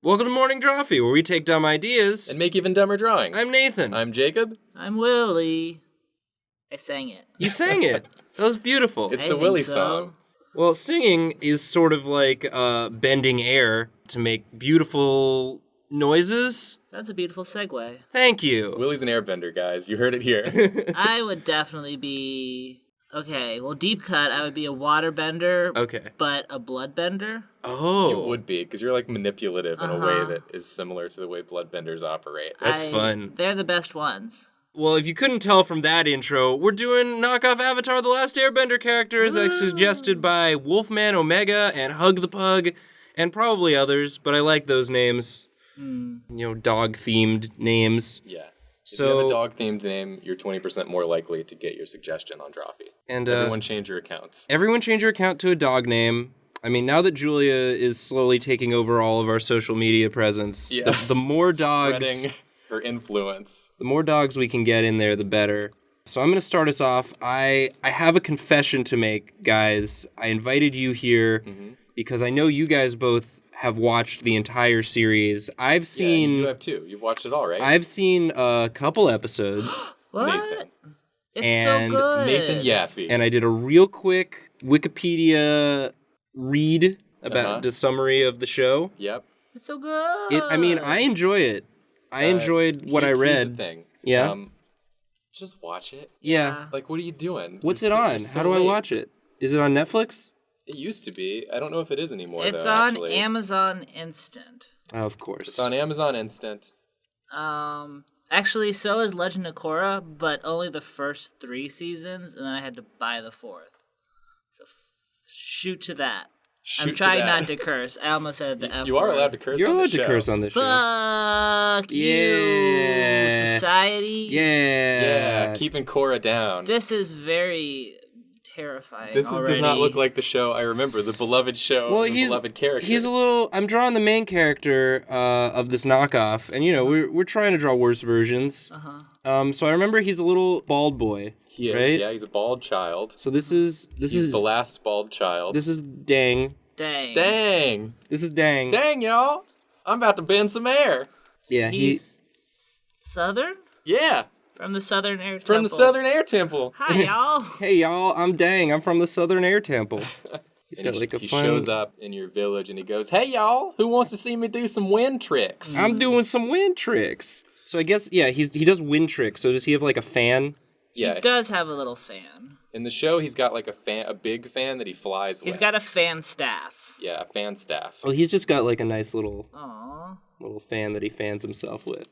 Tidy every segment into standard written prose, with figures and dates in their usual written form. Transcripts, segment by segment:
Welcome to Morning Drawfee, where we take dumb ideas and make even dumber drawings. I'm Nathan. I'm Jacob. I'm Willie. I sang it. You sang it. That was beautiful. It's the Willie song. Well, singing is sort of like bending air to make beautiful noises. That's a beautiful segue. Thank you. Willie's an airbender, guys. You heard it here. I would definitely be... Okay, well, deep cut, I would be a waterbender, Okay. but a bloodbender. Oh. You would be, because you're like manipulative in a way that is similar to the way bloodbenders operate. That's fun. They're the best ones. Well, if you couldn't tell from that intro, we're doing knockoff Avatar The Last Airbender characters as suggested by Wolfman Omega and Hug the Pug, and probably others, but I like those names. You know, dog-themed names. Yeah. If So, you have a dog-themed name, you're 20% more likely to get your suggestion on Drawfee. And everyone change your accounts. Everyone change your account to a dog name. I mean, now that Julia is slowly taking over all of our social media presence, the more dogs... Spreading her influence. The more dogs we can get in there, the better. So I'm going to start us off. I have a confession to make, guys. I invited you here because I know you guys both have watched the entire series. I've seen... Yeah, you have too. You've watched it all, right? I've seen a couple episodes. What? Nathan. It's so good. Nathan Yaffe. And I did a real quick Wikipedia read about the summary of the show. Yep. It's so good. I enjoy it. I enjoyed what I read. Here's the thing. Yeah? Just watch it. Yeah. Like, what are you doing? What's You're it so- on? you're so How do I late. watch it? Is it on Netflix? It used to be. I don't know if it is anymore, It's though, on actually. Amazon Instant. Of course. It's on Amazon Instant. Actually, so is Legend of Korra, but only the first 3 seasons, and then I had to buy the 4th. So shoot to that. I'm trying not to curse. I almost said the F You are word. allowed to curse You're on allowed the to show. curse on this show. Fuck you, Yeah. society. Yeah. Keeping Korra down. This is very terrifying This already. does not look like the show I remember, the beloved show, Well, the beloved characters. he's a little... I'm drawing the main character of this knockoff, and, you know, we're trying to draw worse versions. So I remember he's a little bald boy, He is, right? yeah, he's a bald child. So this is He's the last bald child. This is Dang. Dang. Dang! This is Dang. Dang, y'all! I'm about to bend some air. Yeah, He's Southern? Yeah, From the Southern Air from Temple. the Southern Air Temple. Hi, y'all. Hey, y'all, I'm Dang. I'm from the Southern Air Temple. He's got like a he fun... shows up in your village and he goes, "Hey, y'all! Who wants to see me do some wind tricks?" I'm doing some wind tricks. So I guess, yeah, he does wind tricks. So does he have like a fan? Yeah, He does have a little fan. in the show, he's got like a big fan that he flies with. He's got a fan staff. Yeah, a fan staff. Well, he's just got like a nice little Aww. fan that he fans himself with.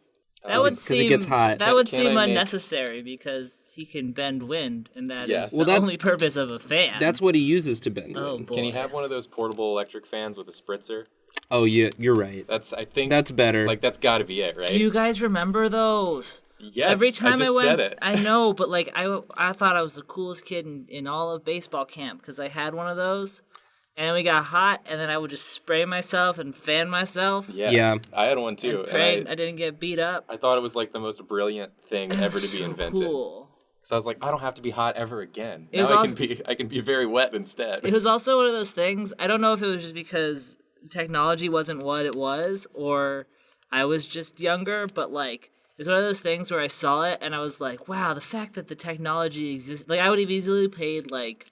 That would 'cause seem it gets hot. That would Can seem I make- unnecessary because he can bend wind, and that is Yes. Well, the that- only purpose of a fan. That's what he uses to bend oh wind. boy. Can he have one of those portable electric fans with a spritzer? Oh, yeah, you're right. I think That's better. Like that's got to be it, right? Do you guys remember those? Yes. Every time I just went, said it. I know, but like I thought I was the coolest kid in all of baseball camp because I had one of those, and then we got hot, and then I would just spray myself and fan myself. Yeah. I had one too. And prayed I didn't get beat up. I thought it was like the most brilliant thing ever to be So invented. Cool. So I was like, I don't have to be hot ever again. It was Now also- I can be very wet instead. It was also one of those things. I don't know if it was just because technology wasn't what it was, or I was just younger, but like it's one of those things where I saw it and I was like, wow, the fact that the technology exists. Like I would have easily paid like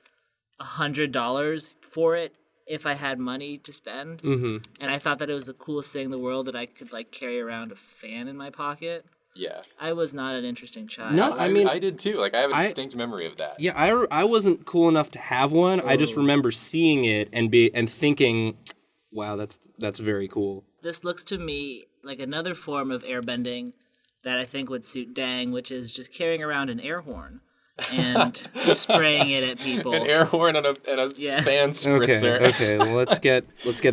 $100 for it if I had money to spend. Mm-hmm. And I thought that it was the coolest thing in the world that I could like carry around a fan in my pocket. Yeah. I was not an interesting child. No, I mean... I did too. Like I have a distinct memory of that. Yeah, I wasn't cool enough to have one. I just remember seeing it and thinking, wow, that's very cool. This looks to me like another form of airbending that I think would suit Dang, which is just carrying around an air horn and spraying it at people. An air horn and a Yeah. fan spritzer. Okay. Well, let's get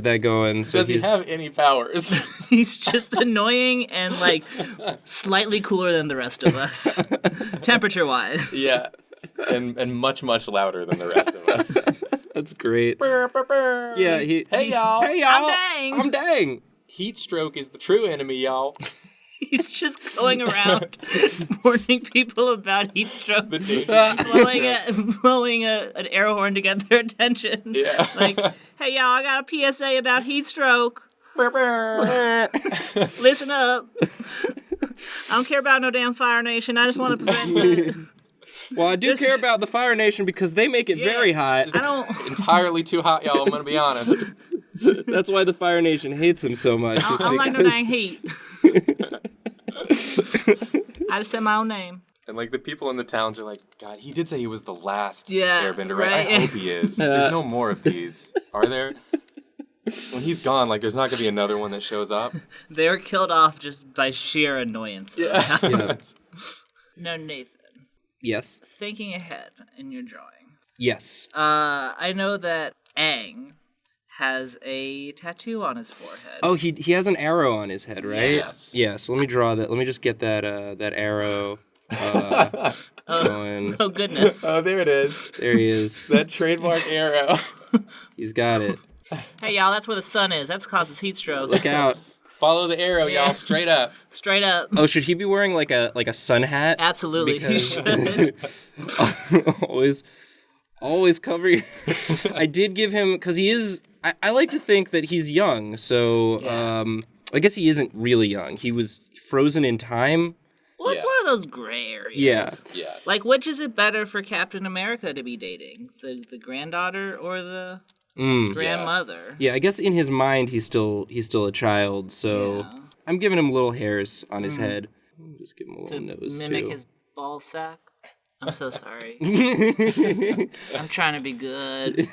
that going. So Does he have any powers? He's just annoying and like slightly cooler than the rest of us, temperature-wise. Yeah. And much, much louder than the rest of us. That's great. Burr, burr, burr. Yeah, Hey, y'all. Hey, y'all. I'm Dang. I'm Dang. Heat stroke is the true enemy, y'all. He's just going around warning people about heat stroke, The danger. blowing an air horn to get their attention. Yeah. Like, hey, y'all, I got a PSA about heat stroke. Listen up. I don't care about no damn Fire Nation. I just want to prevent the... Well, I do care about the Fire Nation because they make it very hot. I don't... Entirely too hot, y'all. I'm gonna be honest. That's why the Fire Nation hates him so much. I don't like no dang heat. I just said my own name. And like the people in the towns are like, God, he did say he was the last Yeah, Airbender, right? right. I hope he is. There's no more of these, are there? When he's gone, like, there's not gonna be another one that shows up. They were killed off just by sheer annoyance. Yeah. No, Nathan. Yes. Thinking ahead in your drawing. Yes. I know that Aang has a tattoo on his forehead. Oh, he has an arrow on his head, right? Yes. Yeah, so let me draw that. Let me just get that arrow going. Oh, goodness. Oh, there it is. There he is. That trademark arrow. He's got it. Hey, y'all, that's where the sun is. That causes heat stroke. Look out. Follow the arrow, y'all, straight up. Straight up. Oh, should he be wearing like a sun hat? Absolutely, he Because- should. always cover your... I did give him, because he is... I like to think that he's young, so I guess he isn't really young. He was frozen in time. Well, it's Yeah. one of those gray areas. Yeah. Yeah. Like, which is it better for Captain America to be dating? The granddaughter or the grandmother? Yeah, I guess in his mind he's still a child, so Yeah. I'm giving him little hairs on his head. Just give him a little nose Mimic too. his ball sack. I'm so sorry. I'm trying to be good.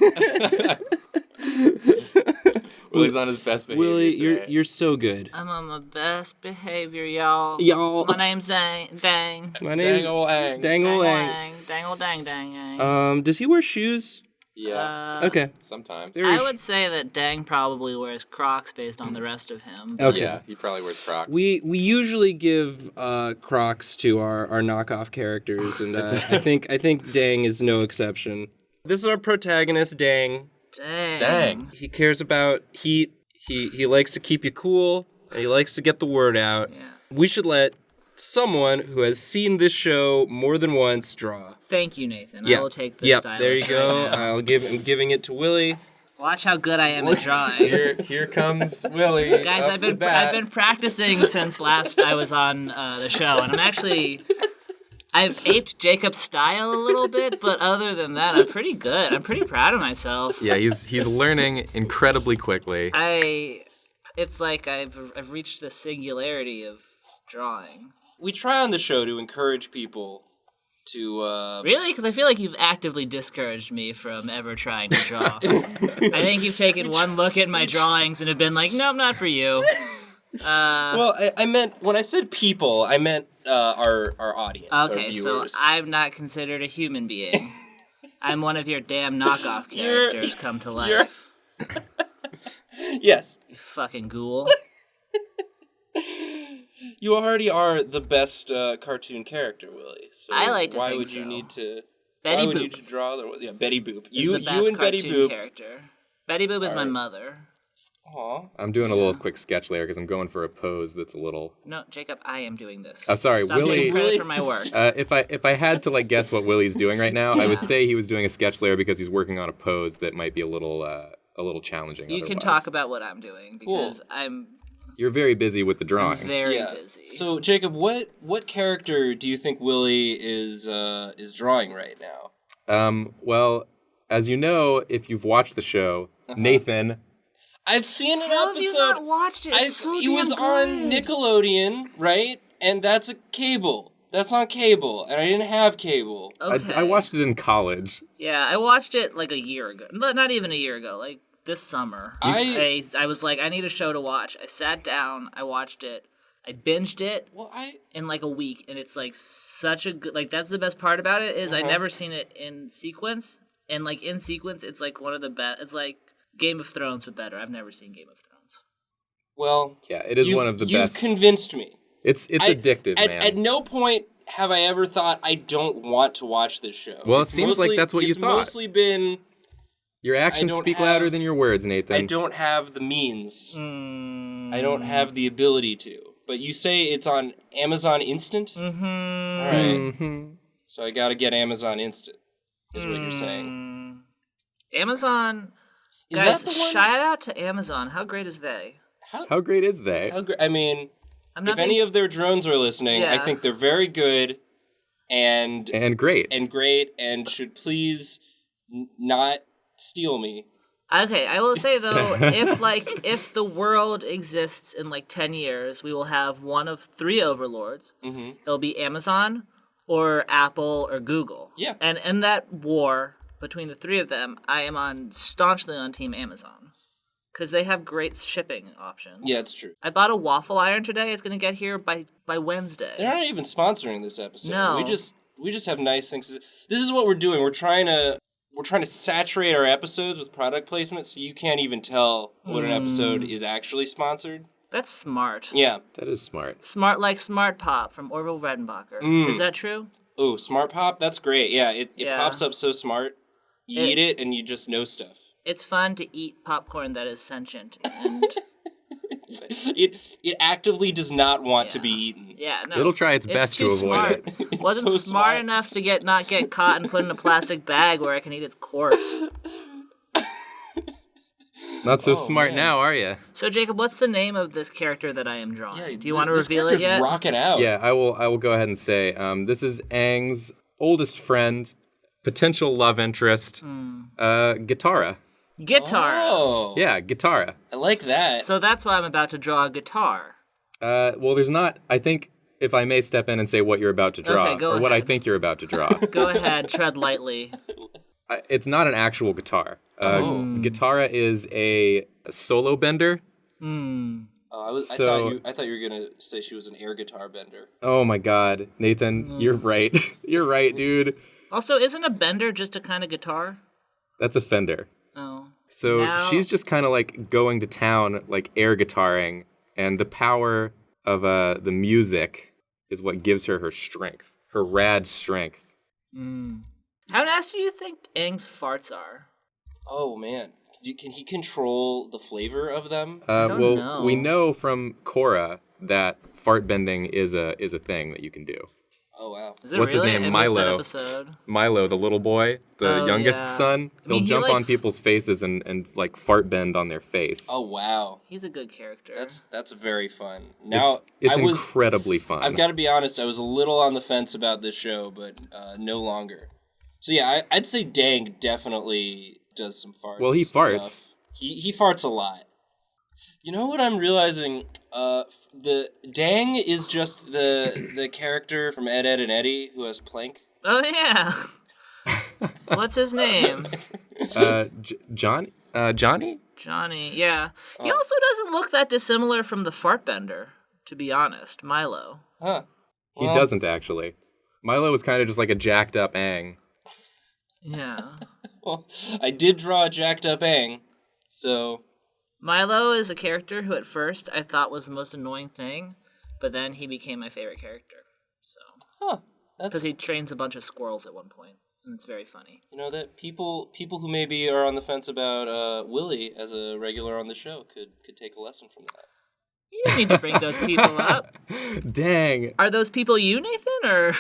Willie's on his best behavior Willie, today. you're so good. I'm on my best behavior, y'all. Y'all. My name's Dang. My name's Dang ol' Aang. Dang ol' Aang. Dang ol' dang dang Aang. Does he wear shoes? Yeah, Okay. sometimes. I would say that Dang probably wears Crocs based on the rest of him. Okay. Yeah, he probably wears Crocs. We usually give Crocs to our knockoff characters, and I think Dang is no exception. This is our protagonist, Dang. Dang. He cares about heat. He likes to keep you cool, and he likes to get the word out. Yeah. We should let someone who has seen this show more than once draw. Thank you, Nathan. Yeah. I will take this Yep. stylus There you go. right now. I'm giving it to Willie. Watch how good I am at drawing. Here comes Willie. Guys, up I've to bat. been practicing since last I was on the show, and I've aped Jacob's style a little bit, but other than that, I'm pretty good. I'm pretty proud of myself. Yeah, he's learning incredibly quickly. It's like I've reached the singularity of drawing. We try on the show to encourage people to Really? Because I feel like you've actively discouraged me from ever trying to draw. I think you've taken one look at my drawings and have been like, nope, not for you. Well, I meant when I said people, I meant our audience, our Okay, so viewers. I'm not considered a human being. I'm one of your damn knockoff characters come to life. Yes, You fucking ghoul. you already are the best cartoon character, Willie. So I like to why think would you so. need to? Betty why would Boop you need to draw? Yeah, Betty Boop. is You the best and Betty cartoon Boop. character. Betty Boop is my mother. Aw. I'm doing a little quick sketch layer because I'm going for a pose that's a little. No, Jacob, I am doing this. Oh, sorry, Stop Willie. taking credit for my work. If I had to like guess what Willie's doing right now, I would say he was doing a sketch layer because he's working on a pose that might be a little challenging. You can otherwise. talk about what I'm doing because I'm You're very busy with the drawing. very Yeah. busy. So Jacob, what character do you think Willie is drawing right now? Well, as you know, if you've watched the show, Nathan. I've seen an How episode. have you not watched it? It's so it was damn on good. Nickelodeon, right? And that's a cable. That's on cable, and I didn't have cable. Okay. I watched it in college. Yeah, I watched it like a year ago. Not even a year ago, like this summer. I was like, I need a show to watch. I sat down, I watched it, I binged it Well, in like a week, and it's like such a good, like that's the best part about it is I never seen it in sequence, and like in sequence, it's like one of the best. It's like Game of Thrones but better. I've never seen Game of Thrones. well, Yeah, it is one of the you've best. convinced me. It's addictive, man. At no point have I ever thought I don't want to watch this show. Well, It's it seems like that's what you thought. It's mostly been Your actions don't speak have- louder than your words, Nathan. I don't have the means. I don't have the ability to. But you say it's on Amazon Instant? Mm-hmm. All right. Mhm. So I gotta get Amazon Instant, is what you're saying. Amazon. Is Guys, that the one? shout out to Amazon. How great is they? How great is they? I mean, if any of their drones are listening, I think they're very good and great. And should please not steal me. Okay, I will say though, if the world exists in 10 years, we will have one of 3 overlords. Mm-hmm. It'll be Amazon or Apple or Google. Yeah. And in that war between the 3 of them, I am staunchly on Team Amazon because they have great shipping options. Yeah, it's true. I bought a waffle iron today. It's gonna get here by Wednesday. They're not even sponsoring this episode. No. We just have nice things. This is what we're doing. We're trying to saturate our episodes with product placement so you can't even tell what an episode is actually sponsored. That's smart. Yeah. That is smart. Smart like Smart Pop from Orville Redenbacher. Is that true? Oh, Smart Pop? That's great. Yeah, it pops up so smart. You eat it and you just know stuff. It's fun to eat popcorn that is sentient and... It actively does not want to be eaten. Yeah, no. It'll try its best to avoid it. Wasn't so smart enough to not get caught and put in a plastic bag where I can eat its corpse. Not so smart now, are you? So Jacob, what's the name of this character that I am drawing? Yeah, do you want to reveal it yet? Rocking out. Yeah, I will go ahead and say this is Aang's oldest friend, potential love interest, Guitara. Guitar. Oh. Yeah, Guitara. I like that. So that's why I'm about to draw a guitar. Well, there's not. I think if I may step in and say what you're about to draw, Okay, what I think you're about to draw. Go ahead, tread lightly. It's not an actual guitar. Guitara is a solo bender. I thought you were gonna say she was an air guitar bender. Oh my God, Nathan, you're right. You're right, dude. Also, isn't a bender just a kind of guitar? That's a Fender. Oh. So she's just kind of going to town, air guitaring, and the power of the music is what gives her strength, her rad strength. How nasty do you think Aang's farts are? Oh man, can he control the flavor of them? I don't know. We know from Korra that fart bending is a thing that you can do. Oh wow. Is it What's really? his name? I missed that Milo. episode. Milo, the little boy, the youngest son. He'll jump on people's faces and fart bend on their face. Oh wow. He's a good character. That's very fun. Now it's incredibly fun. I've got to be honest, I was a little on the fence about this show, but no longer. So yeah, I'd say Dang definitely does some farts. Well, he farts. He farts a lot. You know what I'm realizing? The Dang is just the character from Ed, Ed, and Eddie who has Plank. Oh yeah. What's his name? Johnny? Johnny. Yeah. He also doesn't look that dissimilar from the fart bender, to be honest. Milo. Huh. He doesn't actually. Milo was kind of just like a jacked up Aang. Yeah. Well, I did draw a jacked up Aang, so... Milo is a character who at first I thought was the most annoying thing, but then he became my favorite character. So, Huh. because he trains a bunch of squirrels at one point, and it's very funny. You know that people who maybe are on the fence about Willie as a regular on the show could take a lesson from that. You don't need to bring those people up. Dang. Are those people you, Nathan, or...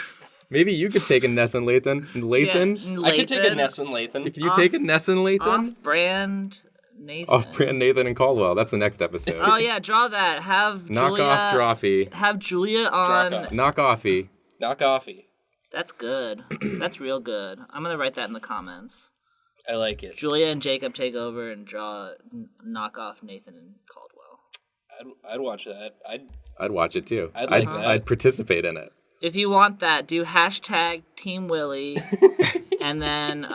Maybe you could take a Ness and Lathan. Yeah, I could take a Ness and Lathan. Can you take a Ness and Lathan? Off-brand Nathan. Off-brand Nathan and Caldwell. That's the next episode. Oh yeah, draw that. Have Knock Julia, off Drawfee. Have Julia on. Knock offy. Knock offy. That's good. That's real good. I'm gonna write that in the comments. I like it. Julia and Jacob take over and draw knock off Nathan and Caldwell. I'd watch that. I'd watch it too. I'd like that. I'd participate in it. If you want that, do hashtag Team Willie, and then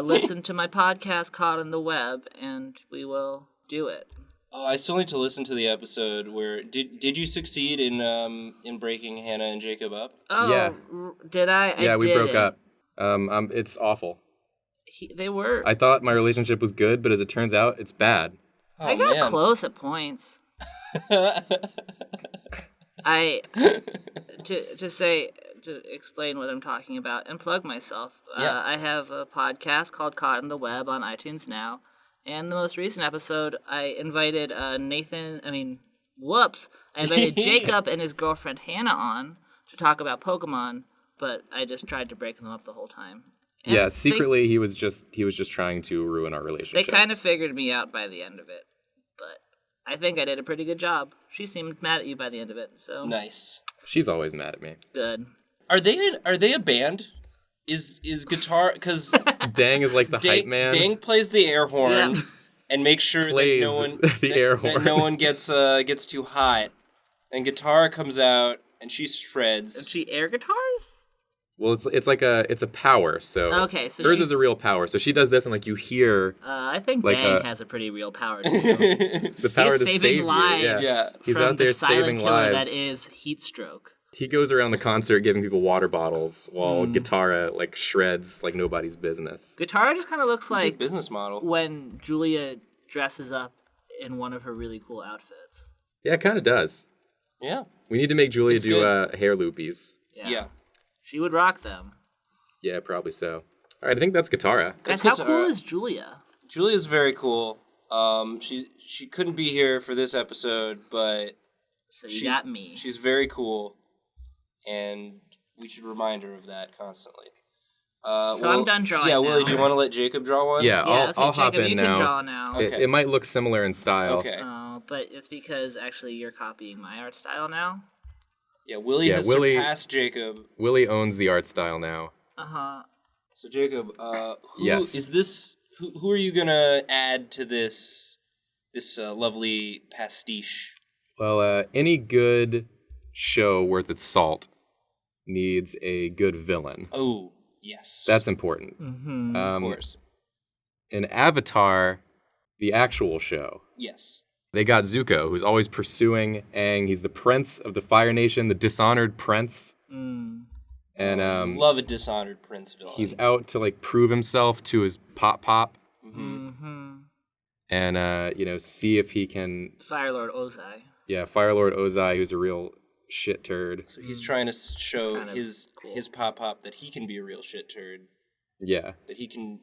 listen to my podcast Caught on the Web, and we will do it. Oh, I still need to listen to the episode where did you succeed in breaking Hannah and Jacob up? Oh, Yeah. Did I? Yeah, we broke up. It's awful. They were. I thought my relationship was good, but as it turns out, it's bad. Oh, I got man. close at points. To explain what I'm talking about and plug myself. Yeah. I have a podcast called Caught on the Web on iTunes now, and the most recent episode, I invited I invited Jacob and his girlfriend Hannah on to talk about Pokemon, but I just tried to break them up the whole time. And Yeah, secretly he was just trying to ruin our They relationship. kind of figured me out by the end of it, but I think I did a pretty good job. She seemed mad at you by the end of it, so Nice. She's always mad at me. good. Are they a band? Is guitar because Dang is like the hype man. Dang plays the air horn Yeah. and makes sure Plays that no one the air horn. that no one gets too hot. And Guitar comes out and she shreds. Is she air guitars? Well, it's like it's a power. So Okay, so hers she's- is a real power. So she does this, and like you hear I think Like Dang a- has a pretty real power too. the power He's to saving save lives you. Yeah. Yeah. He's from out there the silent saving killer lives. that is heat stroke. He goes around the concert giving people water bottles Hmm. while Guitarra like shreds like nobody's business. Guitar just kind of looks Good like business model. when Julia dresses up in one of her really cool outfits. Yeah, it kind of does. Yeah. We need to make Julia It's do good. hair loopies. Yeah. She would rock them. Yeah, probably so. All right, I think that's Guitarra. Guys, That's how Guitar. cool is Julia? Julia's very cool. She couldn't be here for this episode, but So you got me. she's very cool, and we should remind her of that constantly. So I'm done drawing Yeah, Willie, now. do you want to let Jacob draw one? Yeah, Yeah, okay, I'll hop Jacob, in you now. can draw now. Okay. It might look similar in style. Okay. But it's because actually you're copying my art style now. Yeah, Willie Yeah, has Willie- surpassed Jacob. Willie owns the art style now. So Jacob, who Yes. is this? Who are you gonna add to this lovely pastiche? Well, any good show worth its salt needs a good villain. Oh, yes. That's important. of course. In Avatar, the actual show, Yes. they got Zuko, who's always pursuing Aang. He's the prince of the Fire Nation, the dishonored prince. And Love a dishonored prince villain. he's out to like prove himself to his pop, and see if he can. Fire Lord Ozai. Yeah, Fire Lord Ozai, who's a real shit turd. So he's trying to show kind of his pop that he can be a real shit turd, Yeah, that he can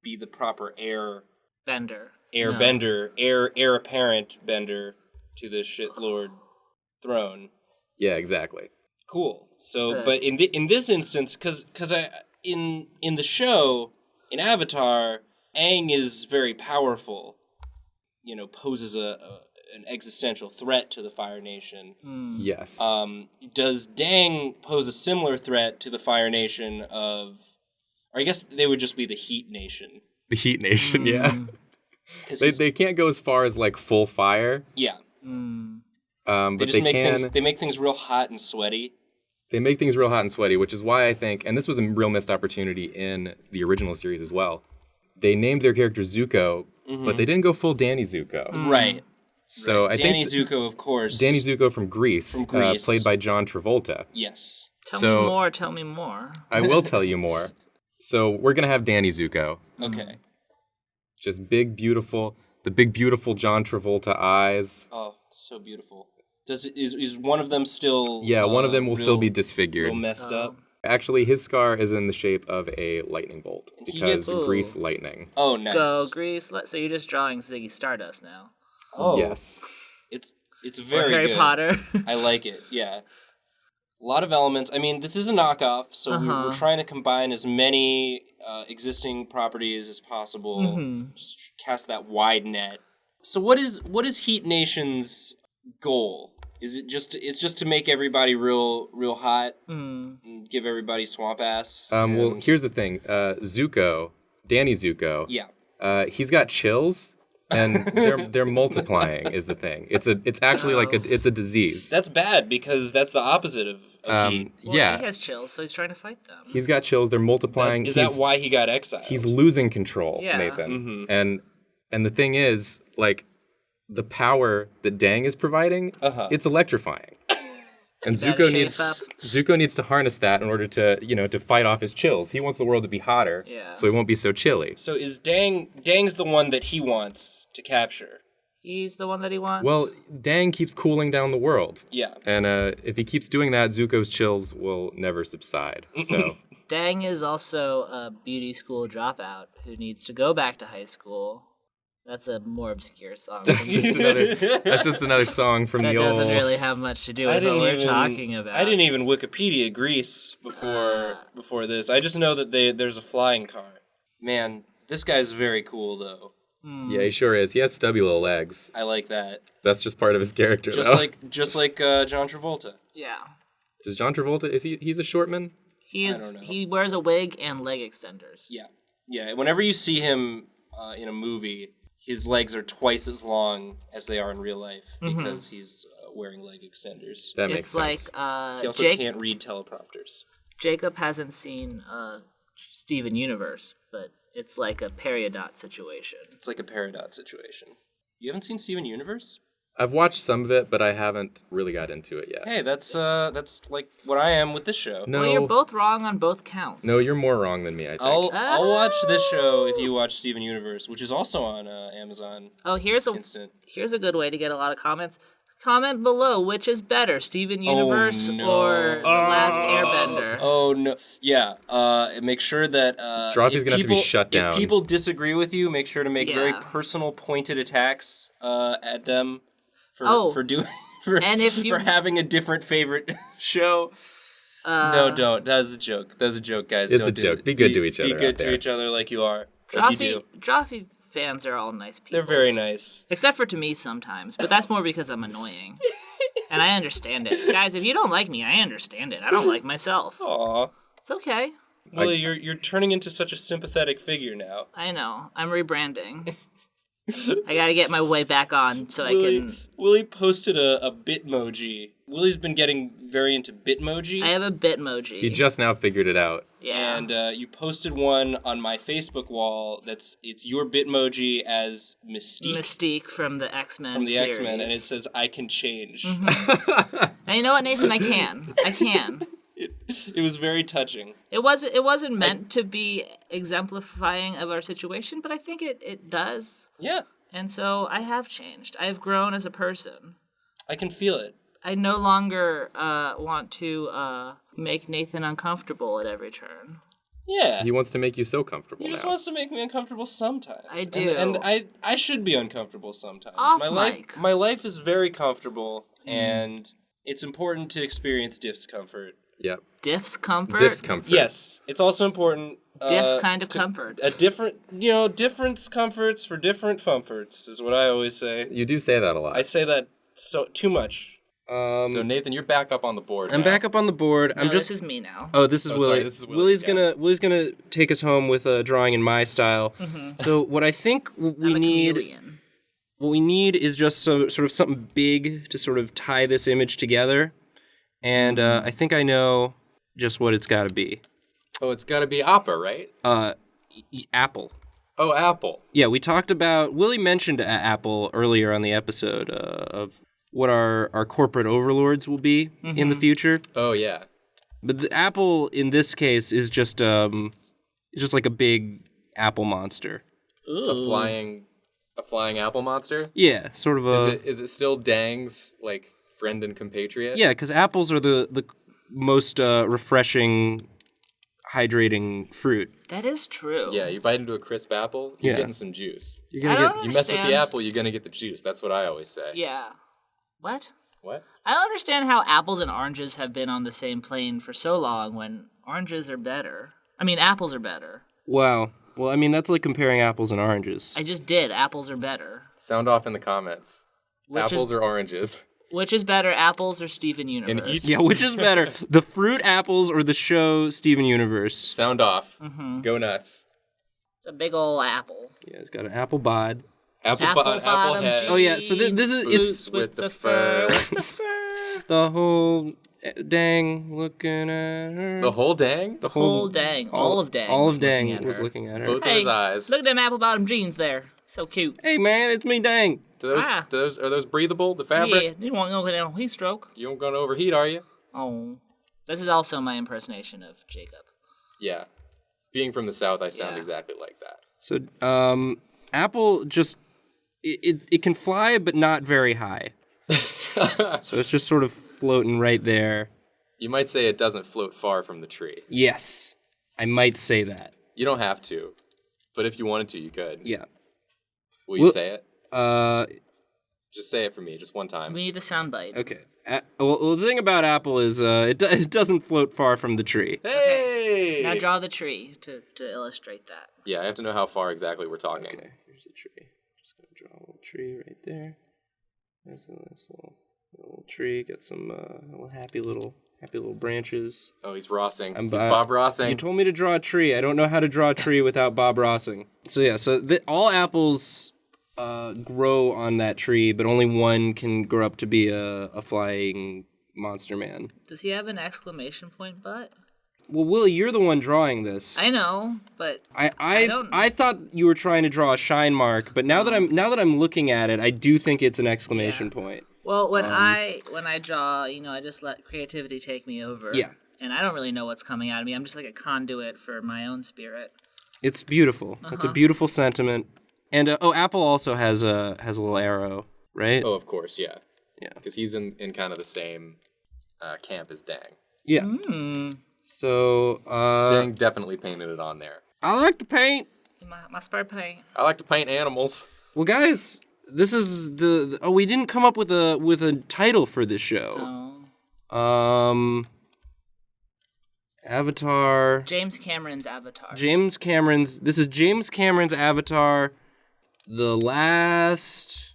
be the proper Bender. bender, heir apparent bender to the shit lord throne. yeah, exactly. Cool. So, So- but in this instance, because in the show in Avatar, Aang is very powerful. Poses an existential threat to the Fire Nation. Yes. Does Dang pose a similar threat to the Fire Nation of, or I guess they would just be the Heat Nation? The Heat Nation, yeah. 'Cause They can't go as far as like full fire, yeah, but they just they make can. things. They make things real hot and sweaty. They make things real hot and sweaty, which is why I think, and this was a real missed opportunity in the original series as well. They named their character Zuko, but they didn't go full Danny Zuko. Right. So I Danny think Zuko, of course. Danny Zuko from Grease, From Grease. played by John Travolta. Yes. Tell me more. I will tell you more. So we're gonna have Danny Zuko, Okay. just the big beautiful John Travolta eyes. Oh, so beautiful. Is one of them still? Yeah, one of them will still be real disfigured. messed up. Actually, his scar is in the shape of a lightning bolt he because gets- Grease lightning. Oh, nice. Go Grease. So you're just drawing Ziggy Stardust now. Oh, Yes. It's Or very Harry good. Potter. I like it. Yeah. A lot of elements. I mean, this is a knockoff, so we're trying to combine as many existing properties as possible. Just cast that wide net. So what is Heat Nation's goal? Is it just to make everybody real hot and give everybody swamp ass? Well, here's the thing. Danny Zuko. Yeah. He's got chills, and they're multiplying. Is the thing. It's actually like it's a disease. That's bad because that's the opposite of heat. Well, Yeah. He has chills, so he's trying to fight them. He's got chills. They're multiplying. Is that why he got exiled? He's losing control, Yeah. Nathan. And the thing is, like, the power that Dang is providing, it's electrifying. And better Zuko shape up. needs to harness that in order to fight off his chills. He wants the world to be hotter, Yeah. so he won't be so chilly. So is Dang's the one that he wants to capture? He's the one that he wants. Well, Dang keeps cooling down the world. Yeah. And if he keeps doing that, Zuko's chills will never subside. So Dang is also a beauty school dropout who needs to go back to high school. That's a more obscure song. that's just another song from That the old. doesn't really have much to do with what we're talking about. I didn't even Wikipedia Grease before this. I just know that there's a flying car. Man, this guy's very cool though. Yeah, he sure is. He has stubby little legs. I like that. That's just part of his character, Just though. like John Travolta. Yeah. Does John Travolta, he's a shortman? He don't know. He wears a wig and leg extenders. Yeah. Yeah, whenever you see him in a movie, his legs are twice as long as they are in real life because he's wearing leg extenders. That makes It's sense. like He also can't read teleprompters. Jacob hasn't seen Steven Universe, but it's like a Peridot situation. It's like a Peridot situation. You haven't seen Steven Universe? I've watched some of it, but I haven't really got into it yet. Hey, that's like what I am with this show. No, Well, you're both wrong on both counts. no, you're more wrong than me, I think. I'll watch this show if you watch Steven Universe, which is also on Amazon Oh, here's Instant. a good way to get a lot of comments. Comment below which is better, Steven Universe or The Last Airbender. Oh no! Yeah. Make sure that Drawfee's if gonna have to be shut down. If people disagree with you, make sure to make very Yeah. personal, pointed attacks at them for And if you- for having a different favorite show. No, don't. That was a joke. That was a joke, guys. It's Don't a do joke. it. Be good to each other Be out good to there. each other like you are. Like you do. Drawfee fans are all nice people. They're very nice. Except for to me sometimes, but that's more because I'm annoying. And I understand it. Guys, if you don't like me, I understand it. I don't like myself. Aw. It's okay. Willie, you're turning into such a sympathetic figure now. I know. I'm rebranding. I gotta get my way back on so I can... Willie posted a Bitmoji. Willie's been getting very into Bitmoji. I have a Bitmoji. He just now figured it out. Yeah. And you posted one on my Facebook wall it's your Bitmoji as Mystique from the X-Men from the series. X-Men, and it says, I can change. And you know what, Nathan? I can. It was very touching. It wasn't meant to be exemplifying of our situation, but I think it does. Yeah, And so I have changed. I have grown as a person. I can feel it. I no longer want to make Nathan uncomfortable at every turn. Yeah. He wants to make you so comfortable He just now. wants to make me uncomfortable sometimes. I do. And I should be uncomfortable sometimes. Off my mic. life is very comfortable, and it's important to experience discomfort. Yep. Diff's comfort. Diff's comfort. Yes, it's also important. Diff's kind of comforts. A different, different comforts for different fumforts is what I always say. You do say that a lot. I say that too much. So Nathan, you're back up on the board. I'm now. back up on the board. No, I'm just. this is me now. Oh, this is Oh, Willie. sorry, this is Willie, Willie's gonna take us home with a drawing in my style. So what I think I'm a chameleon. what we need is just sort of something big to sort of tie this image together, and I think I know just what it's got to be. Oh, it's got to be Appa, right? Apple. Oh, Apple. Yeah, we talked about. Willie mentioned Apple earlier on the episode of what our corporate overlords will be in the future. Oh, yeah. But the apple in this case is just like a big apple monster. A flying apple monster? Yeah, sort of a. Is it still Dang's like friend and compatriot? Yeah, because apples are the most refreshing, hydrating fruit. That is true. Yeah, you bite into a crisp apple, you're Yeah. getting some juice. You're I gonna don't You mess with the understand. apple, you're gonna get the juice. That's what I always say. Yeah. What? What? I don't understand how apples and oranges have been on the same plane for so long when oranges are better. I mean, apples are better. Wow. Well, I mean that's like comparing apples and oranges. I just did. Apples are better. Sound off in the comments. Which Apples is, or oranges? Which is better, apples or Steven Universe? each- Yeah, which is better, the fruit apples or the show Steven Universe? Sound off. Go nuts. It's a big ol' apple. Yeah, it's got an apple bod. Apple bottom head. Oh, yeah, so this is- it's- boots with the fur. With the fur. The whole dang looking at her. The whole dang? The Whole dang. All of dang. All was of dang looking at was her. looking at her. Both Hey, those eyes. look at them apple bottom jeans there. So cute. Hey man, it's me, dang. Are those breathable? The fabric? Yeah, you won't go down heat stroke. You don't gonna overheat, are you? Oh. This is also my impersonation of Jacob. Yeah. Being from the South, I sound Yeah. exactly like that. So, apple just it can fly, but not very high. So it's just sort of floating right there. You might say it doesn't float far from the tree. Yes, I might say that. You don't have to, but if you wanted to, you could. Yeah. Will you Well- say it? Just say it for me, just one time. We need the soundbite. Okay. Well, the thing about apple is it doesn't float far from the tree. Hey! Now draw the tree to illustrate that. Yeah, I have to know how far exactly we're talking. Okay. Here's the tree. tree right there. There's a nice little tree. Got some little happy little branches. Oh, he's Rossing. I'm He's Bob Rossing. You told me to draw a tree. I don't know how to draw a tree without Bob Rossing. So yeah, all apples grow on that tree, but only one can grow up to be a flying monster man. Does he have an exclamation point butt? Well, Willie, you're the one drawing this. I know, but I thought you were trying to draw a shine mark, but now that I'm looking at it, I do think it's an exclamation point. Well, when I draw, I just let creativity take me over. Yeah. And I don't really know what's coming out of me. I'm just like a conduit for my own spirit. It's beautiful. It's a beautiful sentiment. And Apple also has a little arrow, right? Oh, of course, yeah. Yeah. Because he's in kind of the same camp as Dang. Yeah. So Dang definitely painted it on there. I like to paint. My spray paint. I like to paint animals. Well, guys, this is we didn't come up with a title for this show. Oh. Avatar. James Cameron's Avatar. This is James Cameron's Avatar, The Last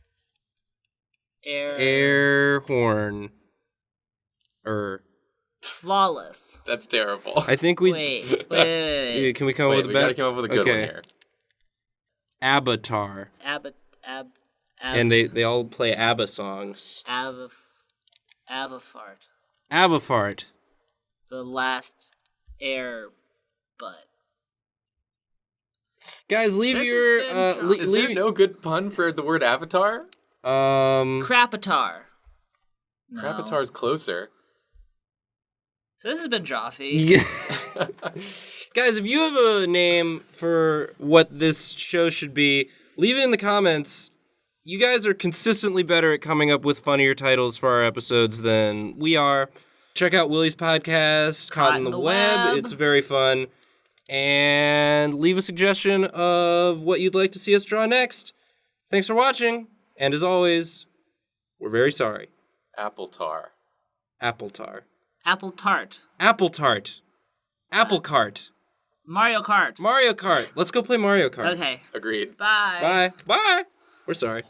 Air Horn. Flawless. That's terrible. I think we... Wait. Can we come up with a we better? gotta come up with a good one here. Avatar. And they all play ABBA songs. Avafart. Avafart. The Last Air Butt. Guys, leave This your... has been Is there no good pun for the word avatar? Crapatar. No. Crapatar's closer. So this has been Drawfee. Yeah. Guys, if you have a name for what this show should be, leave it in the comments. You guys are consistently better at coming up with funnier titles for our episodes than we are. Check out Willie's podcast, Caught in the Web. It's very fun. And leave a suggestion of what you'd like to see us draw next. Thanks for watching. And as always, we're very sorry. Apple tar. Apple tar. Apple Tart. Apple tart. Apple cart. Mario Kart. Mario Kart. Let's go play Mario Kart. Okay. Agreed. Bye. Bye. Bye. We're sorry.